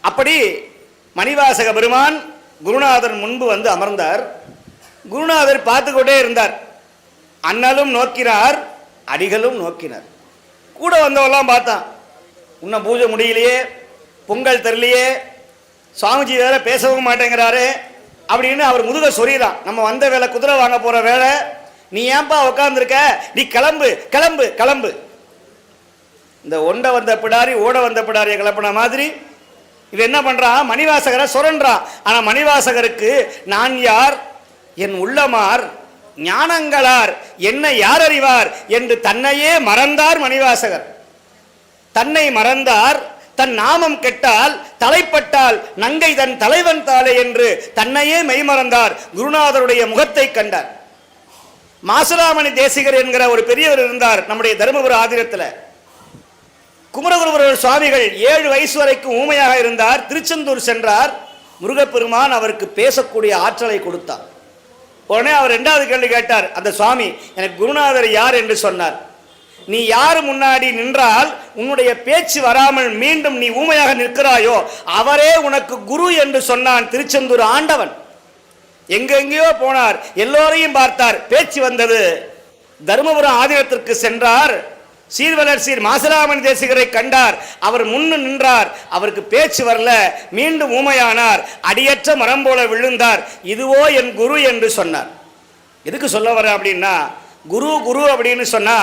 அப்படி மணிவாசக பெருமான் குருநாதர் முன்பு வந்து அமர்ந்தார். குருநாதர் பார்த்து கொண்டே இருந்தார். அண்ணலும் நோக்கினார், அடிகளும் நோக்கினார். கூட வந்தவெல்லாம் பார்த்தான். இன்னும் பூஜை முடியலையே, பொங்கல் தரலையே, சுவாமிஜி வேற பேசவும் மாட்டேங்கிறாரு அப்படின்னு அவர் முதுக சொறிதான். நம்ம வந்த வேலை குதிரை வாங்க போற வேலை, நீ ஏன்பா உட்காந்துருக்க, நீ கிளம்பு கிளம்பு கிளம்பு. இந்த ஒண்ட வந்த பிடாரி ஓட வந்த பிடாரியை கிளப்பின மாதிரி இவன் என்ன பண்றான், மணிவாசகரை சுரண்டான். ஆனா மணிவாசகருக்கு நான் யார், என் உள்ளமார், ஞானங்களார், என்னை யார் அறிவார் என்று தன்னையே மறந்தார் மணிவாசகர். தன்னை மறந்தார். தன் நாமம் கெட்டால் தலைப்பட்டால் நங்கை தன் தலைவன் தாளே என்று தன்னையே மெய்மறந்தார். குருநாதருடைய முகத்தை கண்டார். மாசுலாமணி தேசிகர் என்கிற ஒரு பெரியவர் இருந்தார் நம்முடைய தருமபுர ஆதீனத்தில். குமரகுருபரர் சுவாமிகள் 7 வயசு வரைக்கும் ஊமையாக இருந்தார். திருச்செந்தூர் சென்றார். முருகப்பெருமான் அவருக்கு பேசக்கூடிய ஆற்றலை கொடுத்தார். உடனே அவர் 2வது கேள்வி கேட்டார். அந்த சுவாமி, எனக்கு குருநாதர் யார் என்று சொன்னார். நீ யார் முன்னாடி நின்றால் உன்னுடைய பேச்சு வராமல் மீண்டும் நீ ஊமையாக நிற்கிறாயோ அவரே உனக்கு குரு என்று சொன்னான் திருச்செந்தூர் ஆண்டவன். எங்கெங்கேயோ போனார், எல்லோரையும் பார்த்தார், பேச்சு வந்தது. தருமபுரம் ஆதீனத்திற்கு சென்றார். சீர்வலர் சீர் மாசிலாமணி தேசிகரை கண்டார். அவர் முன்னு நின்றார். அவருக்கு பேச்சு வரல, மீண்டும் ஊமையானார். அடியற்ற மரம் போல விழுந்தார். இதுவோ என் குரு என்று சொன்னார். எதுக்கு சொல்ல வர அப்படின்னா, குரு குரு அப்படின்னு சொன்னா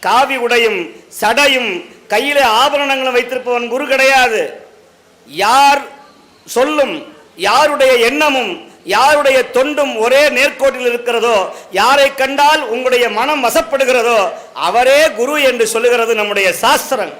காவி உடையும் சடையும் கையில ஆபரணங்களும் வைத்திருப்பவன் குரு கிடையாது. யார் சொல்லும், யாருடைய எண்ணமும், யாருடைய தொண்டும் ஒரே நேர்கோட்டில் இருக்கிறதோ, யாரை கண்டால் உங்களுடைய மனம் வசப்படுகிறதோ அவரே குரு என்று சொல்லுகிறது நம்முடைய சாஸ்திரம்.